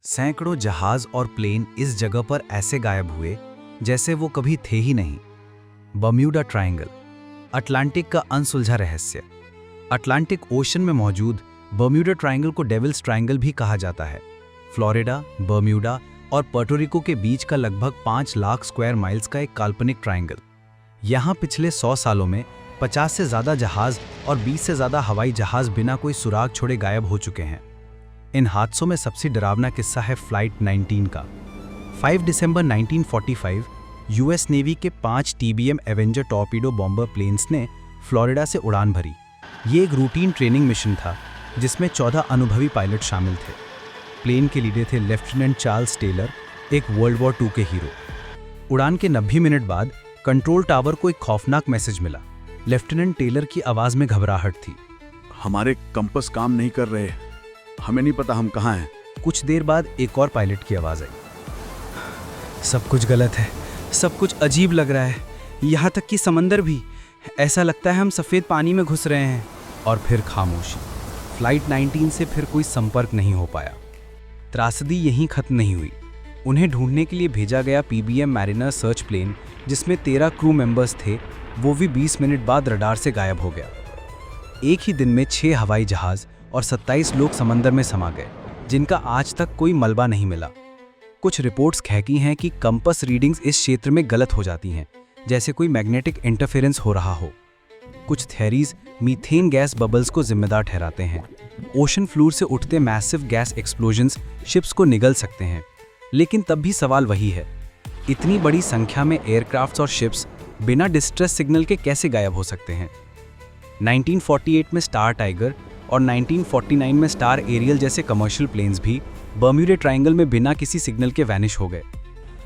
सैकड़ों जहाज और प्लेन इस जगह पर ऐसे गायब हुए जैसे वो कभी थे ही नहीं। बर्म्यूडा ट्रायंगल, अटलांटिक का अनसुलझा रहस्य। अटलांटिक ओशन में मौजूद बर्म्यूडा ट्रायंगल को डेविल्स ट्रायंगल भी कहा जाता है। फ्लोरिडा, बर्म्यूडा और पर्टोरिको के बीच का लगभग 5 लाख स्क्वायर माइल्स का एक काल्पनिक ट्रायंगल। यहाँ पिछले 100 सालों में 50 से ज़्यादा जहाज और 20 से ज़्यादा हवाई जहाज बिना कोई सुराग छोड़े गायब हो चुके हैं। इन हादसों में सबसे डरावना किस्सा है फ्लाइट 19 का। 5 दिसंबर 1945 यूएस नेवी के 5 TBM avenger torpedo bomber planes ने फ्लोरिडा से उड़ान भरी। ये एक रूटीन ट्रेनिंग मिशन था जिसमें 14 अनुभवी पायलट शामिल थे। प्लेन के लीडर थे लेफ्टिनेंट चार्ल्स टेलर, एक वर्ल्ड वॉर 2 के हीरो। उड़ान के 90 मिनट बाद कंट्रोल टावर को एक खौफनाक मैसेज मिला। लेफ्टिनेंट टेलर की आवाज़ में घबराहट थी। हमारे कंपास काम नहीं कर रहे, हमें नहीं पता हम कहाँ हैं। कुछ देर बाद एक और पायलट की आवाज़ आई। सब कुछ गलत है, सब कुछ अजीब लग रहा है, यहाँ तक कि समंदर भी। ऐसा लगता है हम सफ़ेद पानी में घुस रहे हैं। और फिर खामोशी। फ्लाइट 19 से फिर कोई संपर्क नहीं हो पाया। त्रासदी यहीं खत्म नहीं हुई। उन्हें ढूंढने के लिए भेजा गया PBM मैरिनर सर्च प्लेन, जिसमें 13 क्रू मेंबर्स थे, वो भी 20 मिनट बाद रडार से गायब हो गया। एक ही दिन में 6 हवाई जहाज और 27 लोग समंदर में समा गए, जिनका आज तक कोई मलबा नहीं मिला। कुछ रिपोर्ट्स कहती हैं कि कंपास रीडिंग्स इस क्षेत्र में गलत हो जाती हैं, जैसे कोई मैग्नेटिक इंटरफेरेंस हो रहा हो। कुछ थ्योरीज मीथेन गैस बबल्स को जिम्मेदार ठहराते हैं। ओशन फ्लोर से उठते मैसिव गैस एक्सप्लोजन्स शिप्स को निगल सकते हैं। लेकिन तब भी सवाल वही है, इतनी बड़ी संख्या में एयरक्राफ्ट्स और शिप्स बिना डिस्ट्रेस सिग्नल के कैसे गायब हो सकते हैं? 1948 में स्टार टाइगर और 1949 में स्टार एरियल जैसे कमर्शियल प्लेन्स भी बर्म्यूडा ट्रायंगल में बिना किसी सिग्नल के वैनिश हो गए।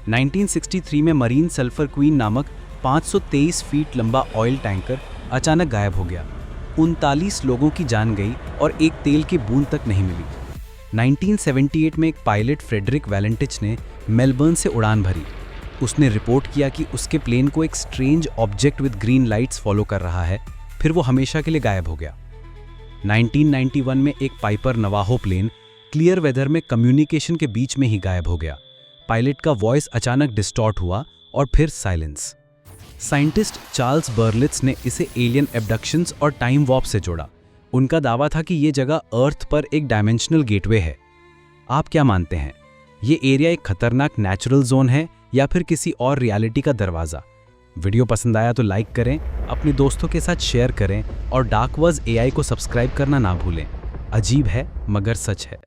1963 में मरीन सल्फर क्वीन नामक 523 फीट लंबा ऑयल टैंकर अचानक गायब हो गया। 39 लोगों की जान गई और एक तेल की बूंद तक नहीं मिली। 1978 में एक पायलट फ्रेडरिक वैलेंटिच ने मेलबर्न से उड़ान भरी। उसने रिपोर्ट किया कि उसके प्लेन को एक strange object with green lights follow कर रहा है, फिर वो हमेशा के लिए गायब हो गया। 1991 में एक Piper Navajo plane clear weather में कम्युनिकेशन के बीच में ही गायब हो गया। पायलट का वॉइस अचानक डिस्टॉर्ट हुआ और फिर साइलेंस। साइंटिस्ट चार्ल्स बर्लिट्ज ने इसे एलियन एब्डक्शंस और टाइम वॉर्प से जोड़ा। उनका दावा था कि ये जगह अर्थ पर एक डायमेंशनल गेटवे है। आप क्या मानते हैं, ये एरिया एक खतरनाक नेचुरल जोन है या फिर किसी और रियलिटी का दरवाज़ा? वीडियो पसंद आया तो लाइक करें, अपने दोस्तों के साथ शेयर करें और डार्कवर्स AI को सब्सक्राइब करना ना भूलें। अजीब है मगर सच है।